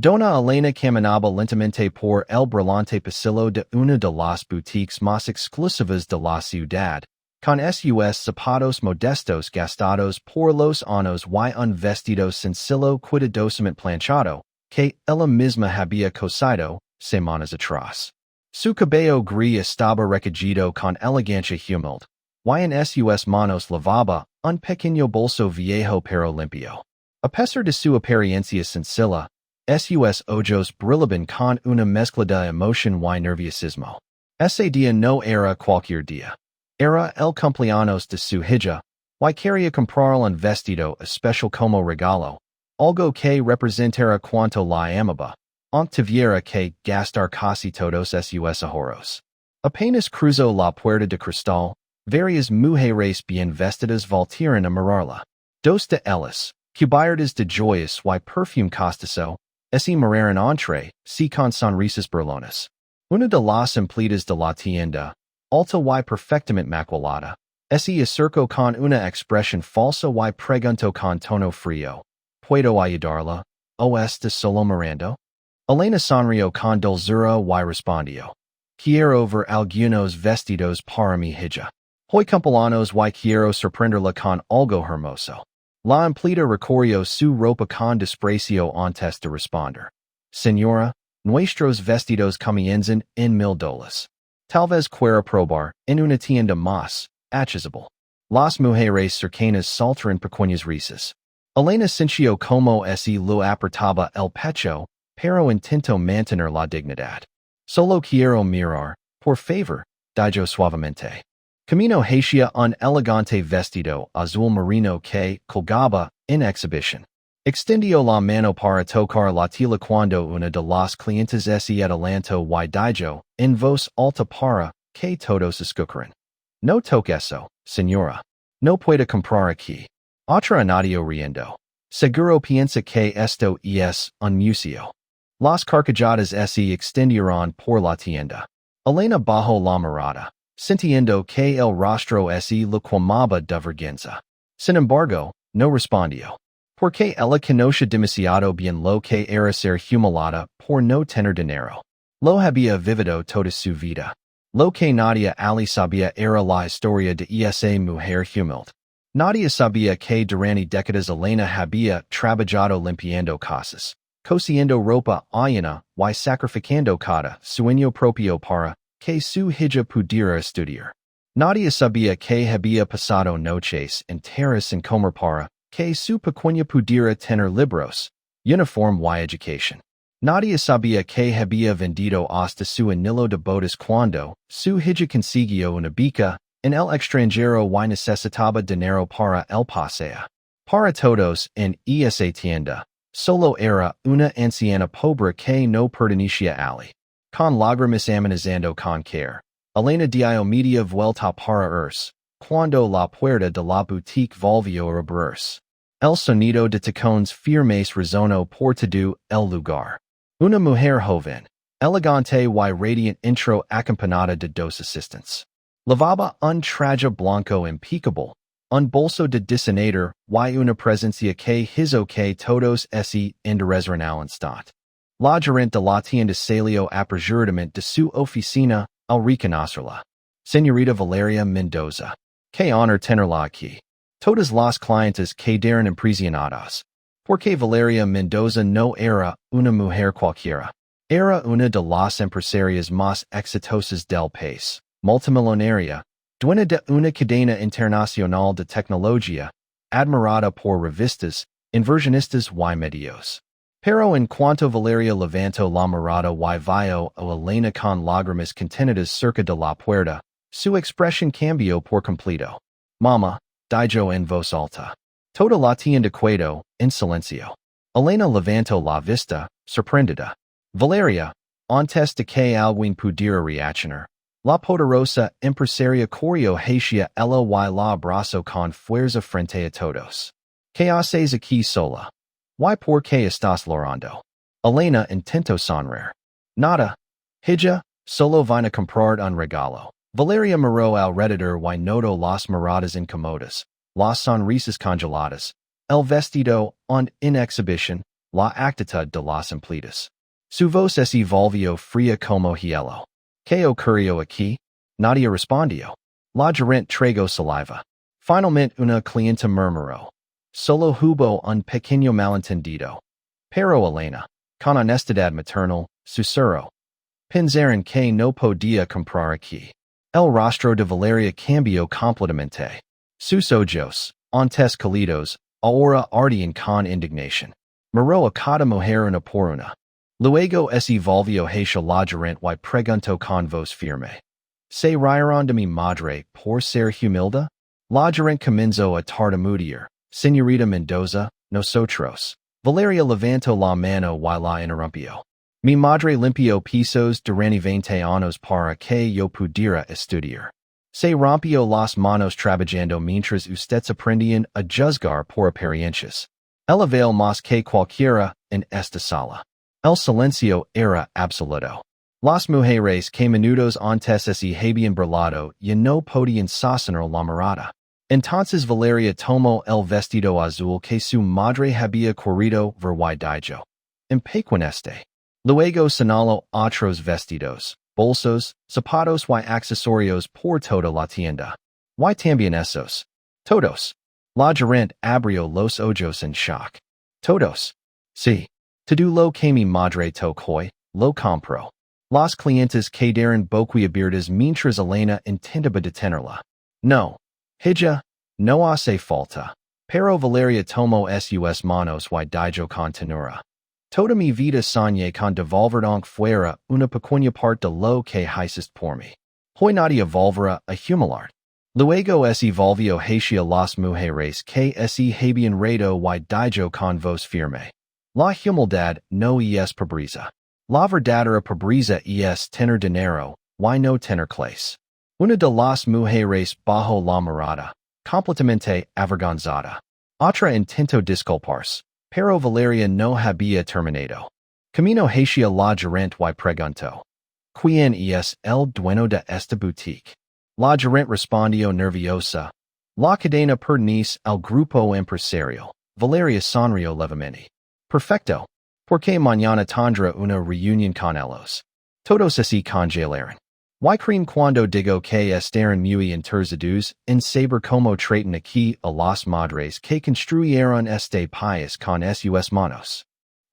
Dona Elena caminaba lentamente por el brillante pasillo de una de las boutiques más exclusivas de la ciudad, con sus zapatos modestos gastados por los años y un vestido sencillo cuidadosamente planchado, que ella misma había cosido semanas atrás. Su cabello gris estaba recogido con elegancia humilde, y en sus manos lavaba un pequeño bolso viejo pero limpio. A pesar de su apariencia sencilla, sus ojos brillaban con una mezcla de emoción y nerviosismo. Ese día no era cualquier día. Era el cumpleaños de su hija, y quería comprar un vestido especial como regalo, algo que representara cuanto la amaba, aunque tuviera que gastar casi todos sus ahorros. Apenas cruzó la puerta de cristal, varias mujeres bien vestidas voltearon a mirarla. Dos de ellas, cubiertas de joyas y perfume costoso, se miraron entre sí con sonrisas burlonas. Una de las empleadas de la tienda, alta y perfectamente maquillada, se acercó con una expresión falsa y preguntó con tono frío, ¿Puedo ayudarla? ¿O está solo mirando? Elena sonrió con dulzura y respondió, Quiero ver algunos vestidos para mi hija. Hoy cumpleaños y quiero sorprenderla con algo hermoso. La empleada recorrió su ropa con desprecio antes de responder. Señora, nuestros vestidos comienzan en $1000. Tal vez quiera probar en una tienda más accesible. Las mujeres cercanas saltaron pequeñas risas. Elena sintió como si lo apretaba el pecho, pero intentó mantener la dignidad. Solo quiero mirar, por favor, dijo suavemente. Camino hacia un elegante vestido azul marino que colgaba en exhibición. Extendió la mano para tocar la tela cuando una de las clientes se adelantó y dijo, en voz alta para que todos escucharan. No toque eso, señora. No puede comprar aquí. Otra añadió riendo. Seguro piensa que esto es un museo. Las carcajadas se extendieron por la tienda. Elena bajó la mirada, sintiendo que el rostro se le quemaba de vergüenza. Sin embargo, no respondió. Porque ella conoce demasiado bien lo que era ser humillada por no tener dinero. Lo había vivido toda su vida. Lo que nadie ali sabía era la historia de esa mujer humilde. Nadie sabía que durante décadas Elena había trabajado limpiando casas, cosiendo ropa ajena y sacrificando cada sueño propio para que su hija pudiera estudiar. Nadie sabía que había pasado noches enteras en comer para que su pequeña pudiera tener libros, uniform y educación. Nadie sabía que había vendido hasta su anillo de bodas cuando su hija consiguió una beca en el extranjero y necesitaba dinero para el paseo. Para todos en esa tienda, solo era una anciana pobre que no pertenecía ali. Con lágrimas amenazando con care, Elena dio media vuelta para irse, cuando la puerta de la boutique volvió a abrirse. El sonido de tacones firmes resonó por todo el lugar. Una mujer joven, elegante y radiant entró acompañada de dos asistentes. Lavaba un traje blanco impecable, un bolso de diseñador y una presencia que hizo que todos se endereceran al instante. La gerente de la tienda salió apresuradamente de su oficina al reconocerla. Señorita Valeria Mendoza. Qué honor tenerla aquí. Todas las clientes quedaron impresionadas. Porque Valeria Mendoza no era una mujer cualquiera. Era una de las empresarias más exitosas del país, multimillonaria, dueña de una cadena internacional de tecnología, admirada por revistas, inversionistas y medios. Pero en cuanto Valeria levantó la mirada y vio a Elena con lágrimas contenidas cerca de la puerta, su expresión cambió por completo. Mama, dijo en voz alta. Toda la tienda quedó en silencio. Elena levantó la vista, sorprendida. Valeria, antes de que alguien pudiera reaccionar, la poderosa empresaria corrió hacia ella y la abrazó con fuerza frente a todos. ¿Qué haces aquí sola? ¿Y por qué estás llorando? Elena intentó sonreír. Nada. Hija, solo vine a comprar un regalo. Valeria miró alrededor y notó las miradas incómodas, las sonrisas congeladas, el vestido en exhibición, la actitud de las empleadas. Su voz es volvió fría como hielo. ¿Qué ocurrió aquí? Nadie respondió. La gerente tragó saliva. Finalmente una clienta murmuró. Solo hubo un pequeño malentendido. Pero Elena, con honestidad maternal, susurró. Pensaron que no podía comprar aquí. El rostro de Valeria cambió completamente. Sus ojos, antes cálidos, ahora ardían con indignación. Miró a cada mujer una por una. Luego se volvió hacia la gerente y preguntó con voz firme. ¿Se rieron de mi madre por ser humilde? La gerente comenzó a tartamudear. Señorita Mendoza, nosotros. Valeria levantó la mano y la interrumpió. Mi madre limpió pisos durante 20 años para que yo pudiera estudiar. Se rompió las manos trabajando mientras ustedes aprendían a juzgar por apariencias. Ella vale más que cualquiera en esta sala. El silencio era absoluto. Las mujeres que minutos antes se habían burlado ya no podían sostener la mirada. Entonces Valeria tomó el vestido azul que su madre había corrido ver y DEJÓ. Empezó este. Luego señaló otros vestidos, bolsos, zapatos y accesorios por toda la tienda. Y también esos. Todos. La gerente abrió los ojos en shock. Todos. Sí. Todo lo que mi madre tocó, lo compró. Las clientes quedaron boquiabiertas mientras Elena intentaba detenerla. No. Hija, no hace falta. Pero Valeria tomó sus manos y DEJÓ con tenura. Toda mi vida soñé con devolver aunque fuera una pequeña parte de lo que hiciste por mí. Hoy nadie volverá a humillar. Luego se volvió hacia las mujeres que se habían reído y DEJÓ con voz firme. La humildad no es pobreza. La verdadera pobreza es tener dinero y no tener clase. Una de las mujeres bajó la mirada, completamente avergonzada. Otra intentó disculparse. Pero Valeria no había terminado. Camino hacia la gerente y preguntó. ¿Quién es el dueño de esta boutique? La gerente respondió nerviosa. La cadena pertenece al grupo empresarial. Valeria sonrió levemente. Perfecto. Porque mañana tendrá una reunión con ellos. Todos se congelaron. Y creen cuando digo que estaban muy interesados en saber cómo tratan aquí a las madres que construyeron este país con sus manos.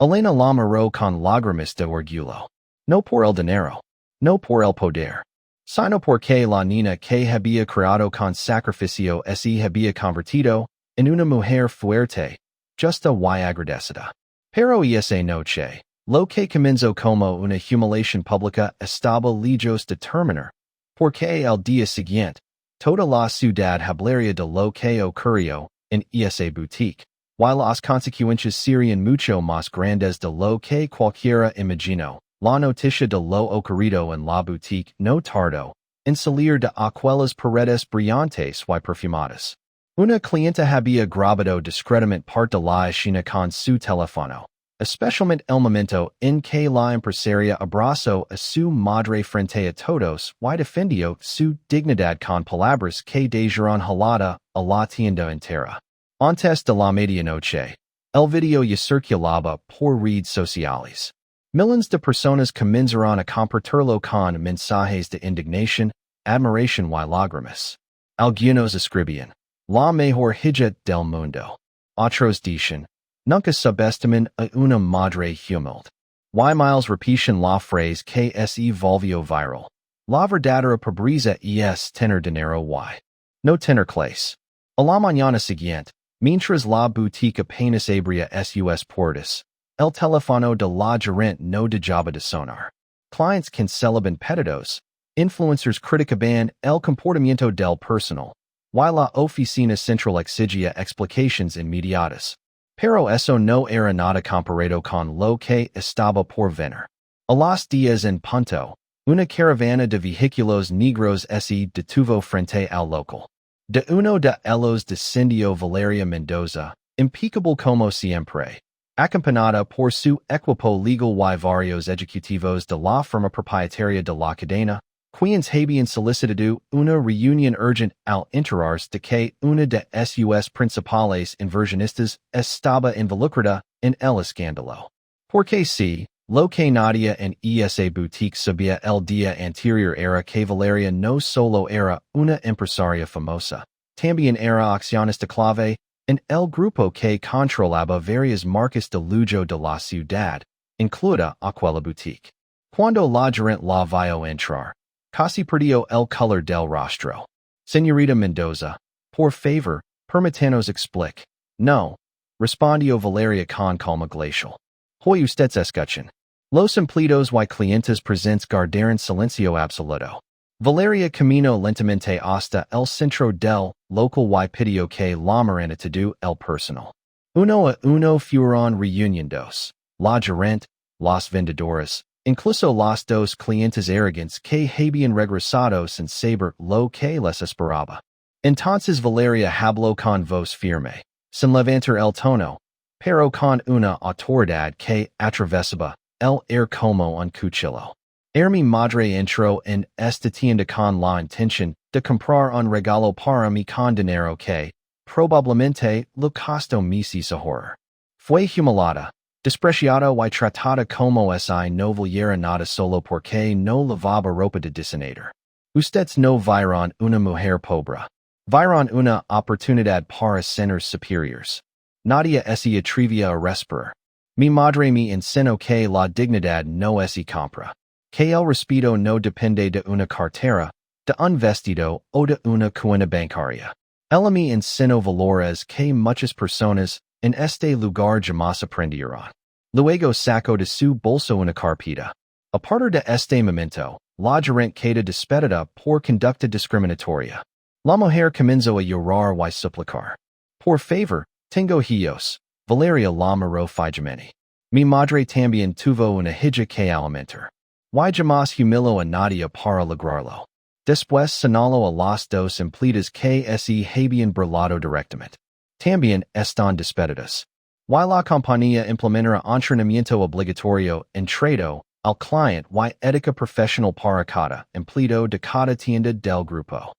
Elena la miró con lágrimas de orgullo. No por el dinero. No por el poder. Sino porque la niña que había creado con sacrificio se había convertido en una mujer fuerte, justa y agradecida. Pero esa noche, lo que comenzó como una humillación pública estaba lejos de terminar, porque el día siguiente, toda la ciudad hablaría de lo que ocurrió en esa boutique, y las consecuencias serían mucho más grandes de lo que cualquiera imaginó. La noticia de lo ocurrido en la boutique no tardó en salir de aquellas paredes brillantes y perfumadas. Una clienta había grabado discretamente parte de la escena con su teléfono. Especialmente el momento en que la empresaria abrazó a su madre frente a todos y defendió su dignidad con palabras que dejaron helada a la tienda entera. Antes de la medianoche, el video ya circulaba por redes sociales. Millones de personas comenzaron a compartirlo con mensajes de indignación, admiración y lágrimas. Algunos escribían, la mejor hija del mundo. Otros dicen, nunca subestimen a una madre humilde. Y miles repiten la frase que se volvió viral. La verdadera pobreza es tener dinero y no tener clase. A la mañana siguiente, mientras la boutique apenas abría sus puertas, el teléfono de la gerente no dejaba de sonar. Clients cancelaban pedidos, influencers criticaban el comportamiento del personal, y la oficina central exigía explicaciones inmediatas. Pero eso no era nada comparado con lo que estaba por venir. A los días en punto, una caravana de vehículos negros se detuvo frente al local. De uno de ellos descendió Valeria Mendoza, impecable como siempre, acompañada por su equipo legal y varios ejecutivos de la firma propietaria de la cadena, quienes habían solicitado una reunión urgente al enterarse de que una de sus principales inversionistas estaba involucrada en el escándalo. Porque sí, lo que nadie en esa boutique sabía el día anterior era que Valeria no solo era una empresaria famosa, también era accionista clave en el grupo que controlaba varias marcas de lujo de la ciudad, incluida aquella boutique. Cuando la gerente la vio entrar, casi perdió el color del rostro. Señorita Mendoza, por favor, permítanos explicar. No, respondió Valeria con calma glacial. Hoy ustedes escuchan. Los empleados y clientes presentes guardaron silencio absoluto. Valeria caminó lentamente hasta el centro del local y pidió que la marana todo el personal. Uno a uno fueron reuniéndose. La gerente, los vendedores, incluso los dos clientes arrogantes que habían regresado sin saber lo que les esperaba. Entonces Valeria habló con voz firme, sin levantar el tono, pero con una autoridad que atravesaba el air como un cuchillo. Mi madre entró en esta tienda con la intención de comprar un regalo para mi con dinero que, probablemente, lo costó mis horror. Fue humillada, despreciada y tratada como si no valiera nada solo porque no lavaba ropa de diseñador. Ustedes no vieron una mujer pobre. Vieron una oportunidad para ser superiores. Nadie se atrevía a respirar. Mi madre me enseñó que la dignidad no se compra, que el respeto no depende de una cartera, de un vestido o de una cuenta bancaria. Ella me enseñó valores que muchas personas en este lugar jamás aprendieron. Luego sacó de su bolso una carpeta. A partir de este momento, la gerente queda despedida por conducta discriminatoria. La mujer comenzó a llorar y suplicar. Por favor, tengo hijos. Valeria la miró fijamente. Mi madre también tuvo una hija que alimentar. Y jamás humilló a nadie para lograrlo. Después señaló a los dos empleados que se habían burlado directamente. También están despedidos. Y la compañía implementará entrenamiento obligatorio en trato al cliente y ética profesional para cada empleado de cada tienda del grupo.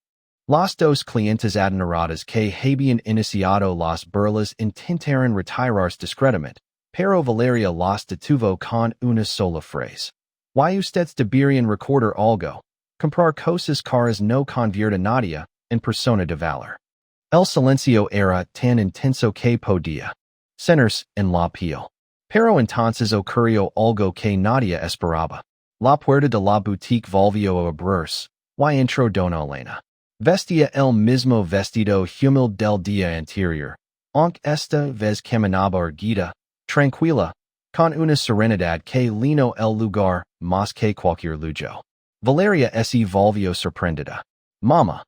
Los dos clientes adinerados que habían iniciado las burlas intentaron retirarse discretamente, pero Valeria los detuvo con una sola frase. Y ustedes deberían recordar algo. Comprar cosas caras no convierte a nadie en persona de valor. El silencio era tan intenso que podía cenarse en la piel. Pero entonces ocurrió algo que nadie esperaba. La puerta de la boutique volvió a abrirse, y entró Dona Elena. Vestía el mismo vestido humilde del día anterior, aunque esta vez caminaba erguida, tranquila, con una serenidad que llenó el lugar más que cualquier lujo. Valeria se volvió sorprendida. Mamá,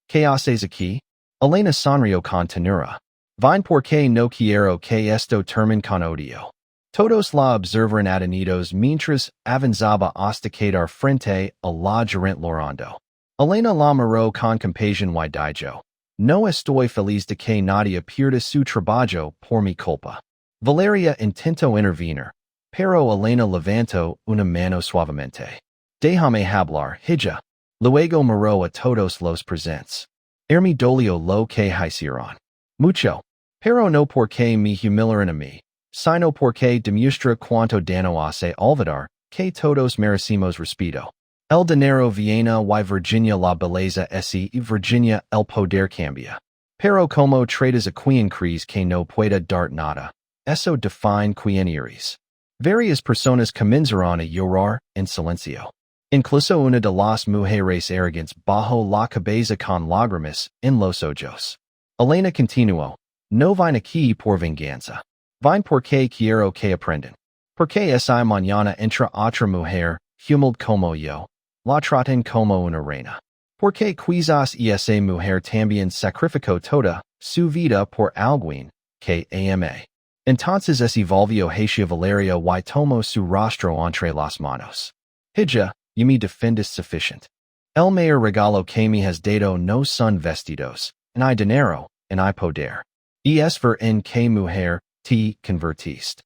¿qué haces aquí? Elena sonrió con ternura. Vine porque no quiero que esto termine con odio. Todos la observaron adenidos mientras avanzaba hasta quedar frente a la gerente llorando. Elena la miró con compasión y dijo, no estoy feliz de que nadie pierda su trabajo por mi culpa. Valeria intentó intervenir, pero Elena levantó una mano suavemente. Déjame hablar, hija. Luego miró a todos los presentes. Me dolió lo que hicieron. Mucho. Pero no porque me humillaron a mí, sino porque demuestra cuánto daño hace olvidar que todos merecimos respeto. El dinero viene y Virginia la belleza y Virginia el poder cambia. Pero como tratas a quien crees que no puede dar nada, eso define quien eres. Varias personas comenzaron a llorar en silencio. Incluso una de las mujeres arrogantes bajó la cabeza con lágrimas en los ojos. Elena continuó, no vine aquí por venganza. Vine porque quiero que aprendan. Porque esa mañana entra otra mujer, humilde como yo. La traten como una reina. Porque quizás esa mujer también sacrificó toda su vida por alguien que ama. Entonces se volvió hacia Valeria y tomó su rostro entre las manos. Hija, y me defendes suficiente. El mayor regalo que me has dado no son vestidos, en hay dinero, en hay poder. Y es ver en que mujer te convertiste.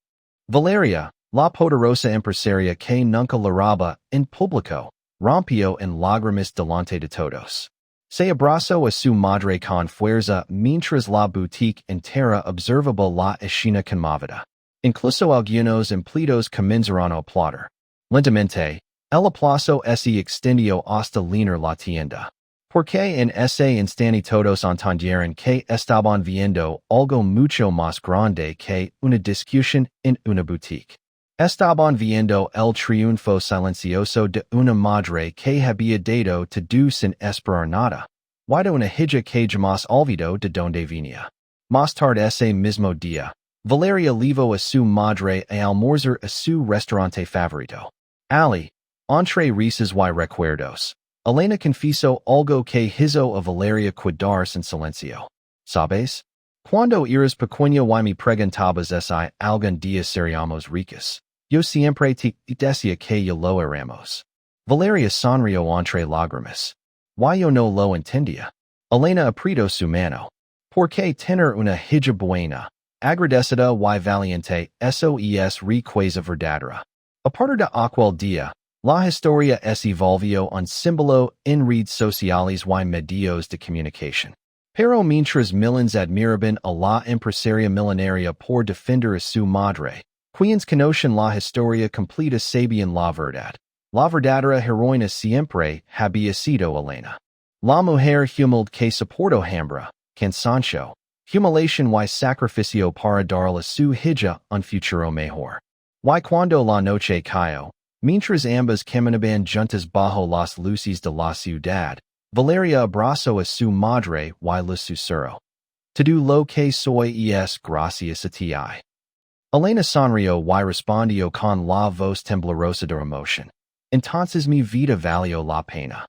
Valeria, la poderosa empresaria que nunca lloraba en público, rompió en lágrimas delante de todos. Se abrazó a su madre con fuerza mientras la boutique entera observaba la escena conmovida. Incluso algunos empleados comenzaron a aplaudir. Lentamente, el aplauso se extendió hasta llenar la tienda. Porque en ese instante todos entendieron que estaban viendo algo mucho más grande que una discusión en una boutique. Estaban viendo el triunfo silencioso de una madre que había dado todo sin esperar nada. De una hija que jamás olvidó de donde venía. Más tarde ese mismo día, Valeria llevó a su madre a almorzar a su restaurante favorito. Ali, entre risas y recuerdos, Elena confesó algo que hizo a Valeria quedarse en silencio. ¿Sabes? Cuando eras pequeño y me preguntabas si algún día seríamos ricas, yo siempre te decía que ya lo éramos. Valeria sonrió entre lágrimas. Yo no lo entendía. Elena apretó su mano. Porque tener una hija buena, agradecida y valiente, eso es riqueza verdadera. A partir de aquel día, la historia se volvió un símbolo en redes sociales y medios de comunicación. Pero mientras millions admiraban a la empresaria millonaria por defender a su madre, quienes conocen la historia completa sabían la verdad. La verdadera heroína siempre había sido Elena. La mujer humilde que soportó hambre, cansancio, humillación y sacrificio para darle a su hija un futuro mejor. Y cuando la noche cayó, mientras ambas caminaban juntas bajo las luces de la ciudad, Valeria abrazó a su madre y le susurró. Todo lo que soy es gracias a ti. Elena sonrió y respondió con la voz temblorosa de emoción. Entonces mi vida valió la pena.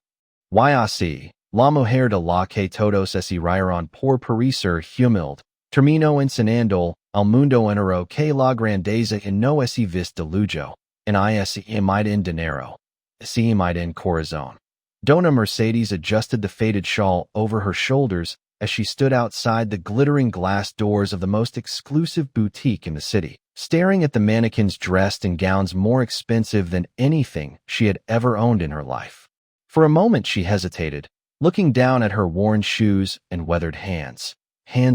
Y así, la mujer de la que todos se rieron por parecer humilde, terminó enseñando al mundo entero que la grandeza no es vista de lujo, es medida en dinero, es medida en corazón. Dona Mercedes adjusted the faded shawl over her shoulders as she stood outside the glittering glass doors of the most exclusive boutique in the city, staring at the mannequins dressed in gowns more expensive than anything she had ever owned in her life. For a moment she hesitated, looking down at her worn shoes and weathered hands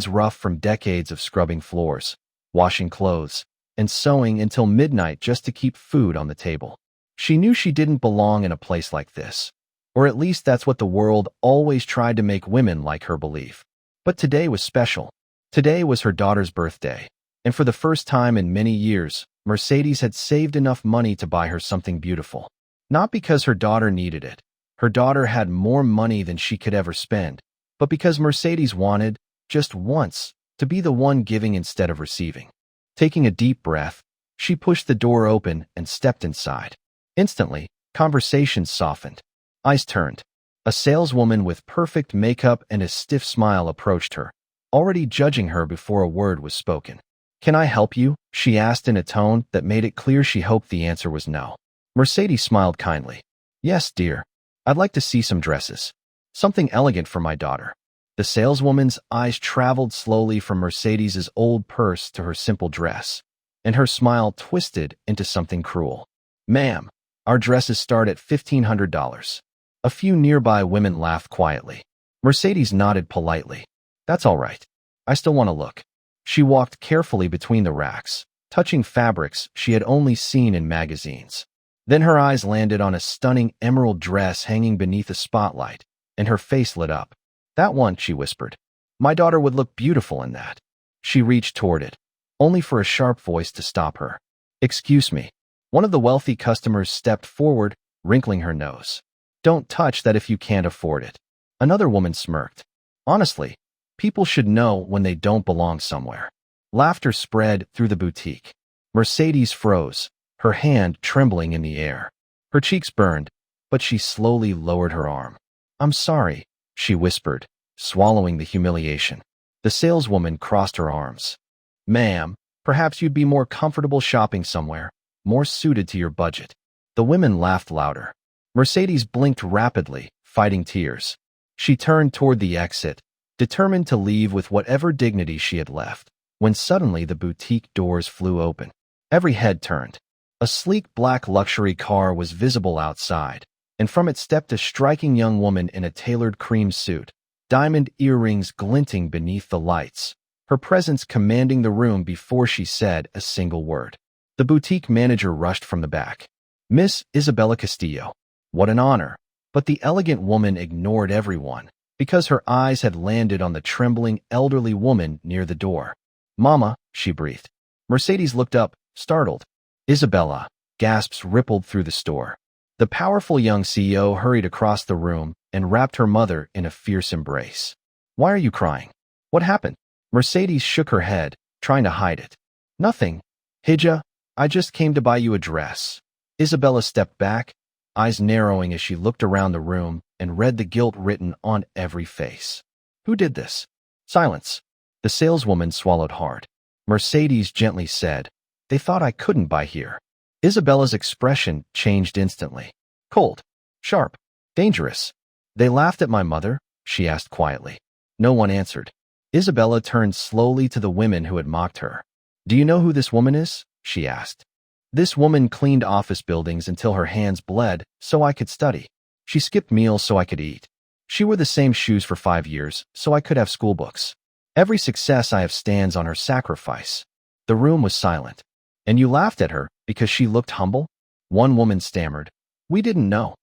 rough from decades of scrubbing floors, washing clothes, and sewing until midnight just to keep food on the table. She knew she didn't belong in a place like this. Or at least that's what the world always tried to make women like her believe. But today was special. Today was her daughter's birthday. And for the first time in many years, Mercedes had saved enough money to buy her something beautiful. Not because her daughter needed it. Her daughter had more money than she could ever spend. But because Mercedes wanted, just once, to be the one giving instead of receiving. Taking a deep breath, she pushed the door open and stepped inside. Instantly, conversations softened. Eyes turned. A saleswoman with perfect makeup and a stiff smile approached her, already judging her before a word was spoken. "Can I help you?" she asked in a tone that made it clear she hoped the answer was no. Mercedes smiled kindly. "Yes, dear. I'd like to see some dresses. Something elegant for my daughter." The saleswoman's eyes traveled slowly from Mercedes's old purse to her simple dress, and her smile twisted into something cruel. "Ma'am, our dresses start at $1,500. A few nearby women laughed quietly. Mercedes nodded politely. "That's all right. I still want to look." She walked carefully between the racks, touching fabrics she had only seen in magazines. Then her eyes landed on a stunning emerald dress hanging beneath a spotlight, and her face lit up. "That one," she whispered. "My daughter would look beautiful in that." She reached toward it, only for a sharp voice to stop her. "Excuse me." One of the wealthy customers stepped forward, wrinkling her nose. "Don't touch that if you can't afford it." Another woman smirked. "Honestly, people should know when they don't belong somewhere." Laughter spread through the boutique. Mercedes froze, her hand trembling in the air. Her cheeks burned, but she slowly lowered her arm. "I'm sorry," she whispered, swallowing the humiliation. The saleswoman crossed her arms. "Ma'am, perhaps you'd be more comfortable shopping somewhere, more suited to your budget." The women laughed louder. Mercedes blinked rapidly, fighting tears. She turned toward the exit, determined to leave with whatever dignity she had left, when suddenly the boutique doors flew open. Every head turned. A sleek black luxury car was visible outside, and from it stepped a striking young woman in a tailored cream suit, diamond earrings glinting beneath the lights. her presence commanding the room before she said a single word. The boutique manager rushed from the back. "Miss Isabella Castillo." What an honor! But the elegant woman ignored everyone, because her eyes had landed on the trembling elderly woman near the door. "Mama," she breathed. Mercedes looked up, startled. "Isabella," gasps rippled through the store. The powerful young CEO hurried across the room and wrapped her mother in a fierce embrace. "Why are you crying? What happened?" Mercedes shook her head, trying to hide it. "Nothing. Hija, I just came to buy you a dress." Isabella stepped back, eyes narrowing as she looked around the room and read the guilt written on every face. "Who did this?" Silence. The saleswoman swallowed hard. Mercedes gently said, "They thought I couldn't buy here." Isabella's expression changed instantly. Cold, sharp, dangerous. "They laughed at my mother?" she asked quietly. No one answered. Isabella turned slowly to the women who had mocked her. "Do you know who this woman is?" she asked. "This woman cleaned office buildings until her hands bled so I could study. She skipped meals so I could eat. She wore the same shoes for 5 years so I could have school books. Every success I have stands on her sacrifice." The room was silent. "And you laughed at her because she looked humble?" One woman stammered. "We didn't know."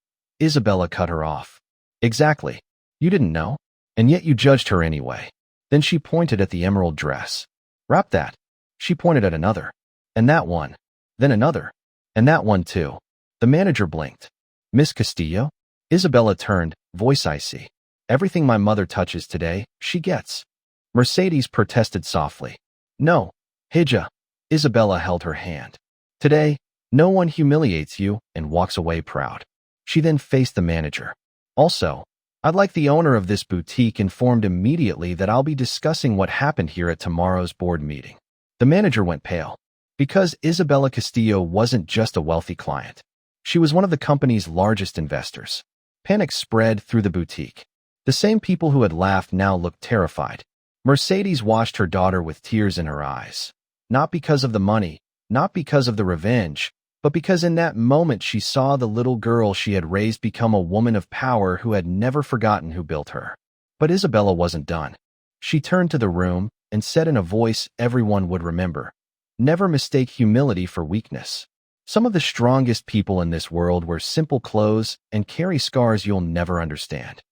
Isabella cut her off. "Exactly. You didn't know, and yet you judged her anyway." Then she pointed at the emerald dress. "Wrap that." She pointed at another. "And that one." Then another. "And that one too." The manager blinked. "Miss Castillo?" Isabella turned, voice icy. "Everything my mother touches today, she gets." Mercedes protested softly. "No, Hija." Isabella held her hand. "Today, no one humiliates you and walks away proud." She then faced the manager. "Also, I'd like the owner of this boutique informed immediately that I'll be discussing what happened here at tomorrow's board meeting." The manager went pale. Because Isabella Castillo wasn't just a wealthy client. She was one of the company's largest investors. Panic spread through the boutique. The same people who had laughed now looked terrified. Mercedes watched her daughter with tears in her eyes. Not because of the money, not because of the revenge, but because in that moment she saw the little girl she had raised become a woman of power who had never forgotten who built her. But Isabella wasn't done. She turned to the room and said in a voice everyone would remember, "Never mistake humility for weakness. Some of the strongest people in this world wear simple clothes and carry scars you'll never understand."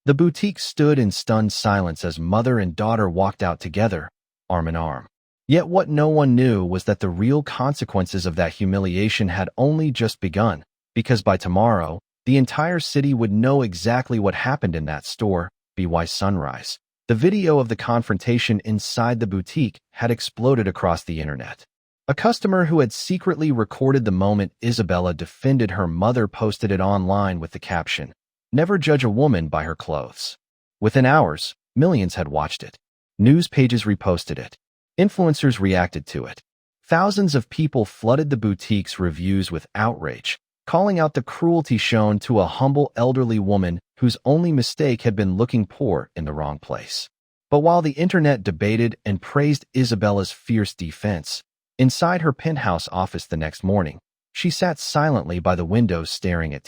The boutique stood in stunned silence as mother and daughter walked out together, arm in arm. Yet what no one knew was that the real consequences of that humiliation had only just begun, because by tomorrow, the entire city would know exactly what happened in that store, by sunrise. The video of the confrontation inside the boutique had exploded across the internet. A customer who had secretly recorded the moment Isabella defended her mother posted it online with the caption, "Never judge a woman by her clothes." Within hours, millions had watched it. News pages reposted it. Influencers reacted to it. Thousands of people flooded the boutique's reviews with outrage, calling out the cruelty shown to a humble elderly woman whose only mistake had been looking poor in the wrong place. But while the internet debated and praised Isabella's fierce defense, inside her penthouse office the next morning, she sat silently by the window staring at